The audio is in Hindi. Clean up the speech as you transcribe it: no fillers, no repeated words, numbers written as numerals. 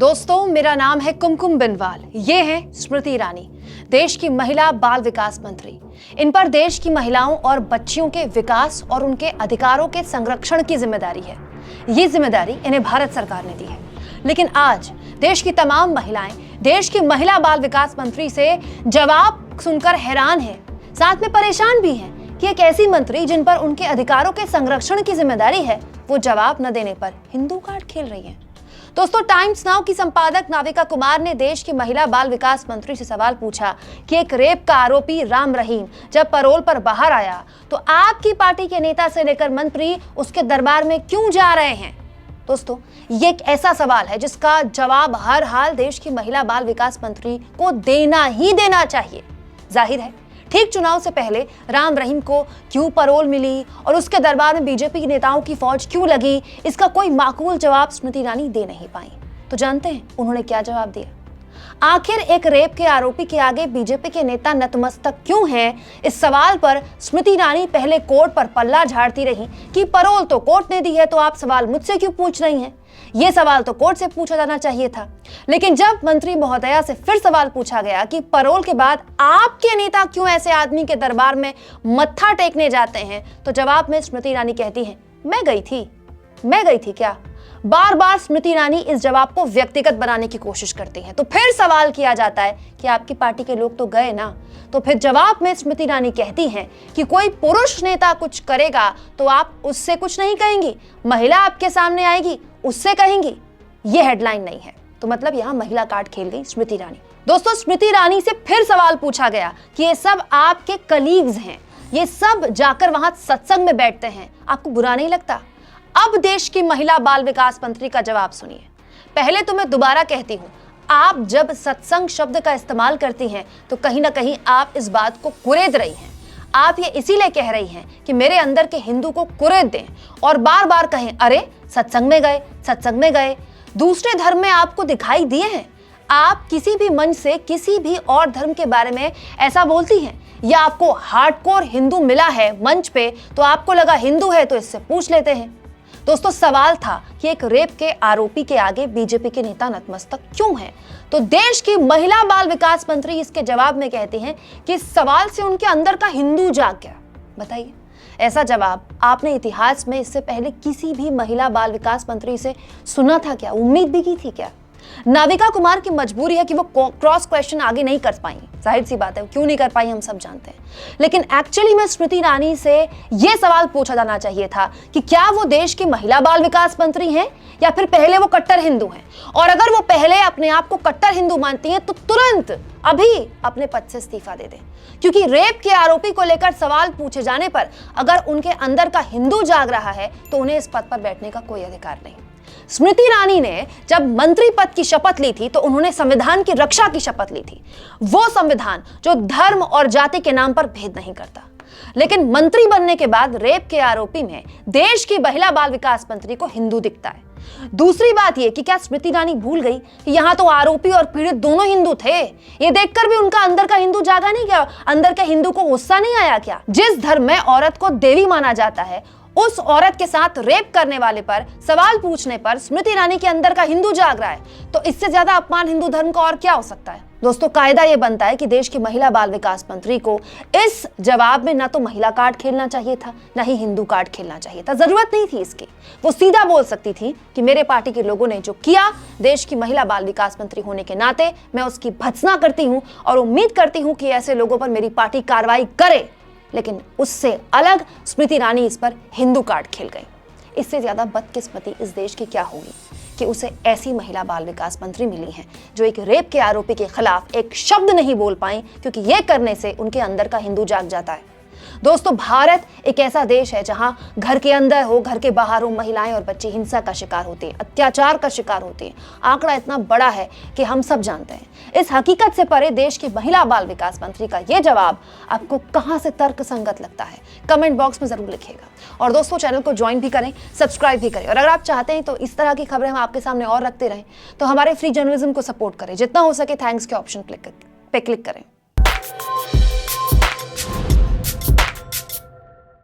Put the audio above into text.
दोस्तों, मेरा नाम है कुमकुम बिनवाल। ये है स्मृति ईरानी, देश की महिला बाल विकास मंत्री। इन पर देश की महिलाओं और बच्चियों के विकास और उनके अधिकारों के संरक्षण की जिम्मेदारी है। ये जिम्मेदारी इन्हें भारत सरकार ने दी है। लेकिन आज देश की तमाम महिलाएं देश की महिला बाल विकास मंत्री से जवाब सुनकर हैरान हैं, साथ में परेशान भी हैं कि एक ऐसी मंत्री जिन पर उनके अधिकारों के संरक्षण की जिम्मेदारी है, वो जवाब न देने पर हिंदू कार्ड खेल रही हैं। दोस्तों, टाइम्स नाउ की संपादक नाविका कुमार ने देश की महिला बाल विकास मंत्री से सवाल पूछा कि एक रेप का आरोपी राम रहीम जब पैरोल पर बाहर आया तो आपकी पार्टी के नेता से लेकर मंत्री उसके दरबार में क्यों जा रहे हैं। दोस्तों, ये एक ऐसा सवाल है जिसका जवाब हर हाल देश की महिला बाल विकास मंत्री को देना ही देना चाहिए। जाहिर है, ठीक चुनाव से पहले राम रहीम को क्यों पैरोल मिली और उसके दरबार में बीजेपी के नेताओं की फौज क्यों लगी, इसका कोई माकूल जवाब स्मृति ईरानी दे नहीं पाई। तो जानते हैं उन्होंने क्या जवाब दिया। आखिर एक रेप के आरोपी के आगे बीजेपी के नेता नतमस्तक क्यों हैं? इस सवाल पर स्मृति ईरानी पहले कोर्ट पर पल्ला झाड़ती रही कि पैरोल तो कोर्ट ने दी है, तो आप सवाल मुझसे क्यों पूछ रही हैं? ये सवाल तो कोर्ट से पूछा जाना चाहिए था। लेकिन जब मंत्री महोदया से फिर सवाल पूछा गया कि पैरोल के बाद आपके नेता क्यों ऐसे आदमी के दरबार में मत्था टेकने जाते हैं, तो जवाब में स्मृति ईरानी कहती हैं, मैं गई थी क्या? बार बार स्मृति ईरानी इस जवाब को व्यक्तिगत बनाने की कोशिश करती हैं। तो फिर सवाल किया जाता है कि आपकी पार्टी के लोग तो गए ना। तो फिर जवाब में स्मृति ईरानी कहती हैं कि कोई पुरुष नेता कुछ करेगा तो आप उससे कुछ नहीं कहेंगी, महिला आपके सामने आएगी उससे कहेंगी। ये हेडलाइन नहीं है। तो मतलब यहाँ महिला कार्ड खेल गई स्मृति ईरानी। दोस्तों, स्मृति ईरानी से फिर सवाल पूछा गया कि ये सब आपके कलीग्स हैं, ये सब जाकर वहां सत्संग में बैठते हैं, आपको बुरा नहीं लगता? अब देश की महिला बाल विकास मंत्री का जवाब सुनिए। पहले तो मैं दोबारा कहती हूं, आप जब सत्संग शब्द का इस्तेमाल करती हैं तो कहीं ना कहीं आप इस बात को कुरेद रही हैं। आप ये इसीलिए कह रही हैं कि मेरे अंदर के हिंदू को कुरेद दें और बार बार कहें, अरे सत्संग में गए। दूसरे धर्म में आपको दिखाई दिए हैं? आप किसी भी मंच से किसी भी और धर्म के बारे में ऐसा बोलती हैं, या आपको हार्डकोर हिंदू मिला है मंच पे तो आपको लगा हिंदू है तो इससे पूछ लेते हैं? दोस्तों, सवाल था कि एक रेप के आरोपी के आगे बीजेपी के नेता नतमस्तक क्यों हैं? तो देश की महिला बाल विकास मंत्री इसके जवाब में कहती हैं कि इस सवाल से उनके अंदर का हिंदू जाग गया। बताइए, ऐसा जवाब आपने इतिहास में इससे पहले किसी भी महिला बाल विकास मंत्री से सुना था क्या? उम्मीद भी की थी क्या? नाविका कुमार की मजबूरी है कि वो क्रॉस क्वेश्चन आगे नहीं कर पाई। जाहिर सी बात है, क्यों नहीं कर पाई हम सब जानते हैं। लेकिन एक्चुअली में स्मृति ईरानी से यह सवाल पूछा जाना चाहिए था कि क्या वो देश की महिला बाल विकास मंत्री हैं या फिर पहले वो कट्टर हिंदू हैं। और अगर वो पहले अपने आप को कट्टर हिंदू मानती हैं तो तुरंत अभी अपने पद से इस्तीफा दे दें, क्योंकि रेप के आरोपी को लेकर सवाल पूछे जाने पर अगर उनके अंदर का हिंदू जाग रहा है तो उन्हें इस पद पर बैठने का कोई अधिकार नहीं। स्मृति ईरानी ने जब मंत्री पद की शपथ ली थी तो उन्होंने संविधान की रक्षा की शपथ ली थी, वो संविधान जो धर्म और जाति के नाम पर भेद नहीं करता। लेकिन मंत्री बनने के बाद रेप के आरोपी में देश की महिला बाल विकास मंत्री को हिंदू दिखता है। दूसरी बात यह कि क्या स्मृति ईरानी भूल गई कि यहाँ तो आरोपी और पीड़ित दोनों हिंदू थे? ये देखकर भी उनका अंदर का हिंदू जागा नहीं क्या? अंदर के हिंदू को गुस्सा नहीं आया क्या? जिस धर्म में औरत को देवी माना जाता है, उस औरत के साथ रेप करने वाले पर सवाल पूछने पर स्मृति ईरानी के अंदर का हिंदू जाग रहा है, तो इससे ज्यादा अपमान हिंदू धर्म का और क्या हो सकता है? दोस्तों, कायदा यह बनता है कि देश की महिला बाल विकास मंत्री को इस जवाब में ना तो महिला कार्ड खेलना चाहिए था, ना ही हिंदू कार्ड खेलना चाहिए था। जरूरत नहीं थी इसकी। वो सीधा बोल सकती थी कि मेरे पार्टी के लोगों ने जो किया, देश की महिला बाल विकास मंत्री होने के नाते मैं उसकी भर्त्सना करती हूँ और उम्मीद करती हूँ कि ऐसे लोगों पर मेरी पार्टी कार्रवाई करे। लेकिन उससे अलग स्मृति ईरानी इस पर हिंदू कार्ड खेल गई। इससे ज्यादा बदकिस्मती इस देश की क्या होगी कि उसे ऐसी महिला बाल विकास मंत्री मिली हैं जो एक रेप के आरोपी के खिलाफ एक शब्द नहीं बोल पाई, क्योंकि यह करने से उनके अंदर का हिंदू जाग जाता है। दोस्तों, भारत एक ऐसा देश है जहां घर के अंदर हो, घर के बाहर हो, महिलाएं और बच्चे हिंसा का शिकार होते हैं, अत्याचार का शिकार होते हैं। आंकड़ा इतना बड़ा है कि हम सब जानते हैं। इस हकीकत से परे देश की महिला बाल विकास मंत्री का यह जवाब आपको कहां से तर्कसंगत लगता है? कमेंट बॉक्स में जरूर लिखिएगा। और दोस्तों, चैनल को ज्वाइन भी करें, सब्सक्राइब भी करें। और अगर आप चाहते हैं तो इस तरह की खबरें हम आपके सामने और रखते रहें, तो हमारे फ्री जर्नलिज्म को सपोर्ट करें। जितना हो सके थैंक्स के ऑप्शन पे क्लिक करें।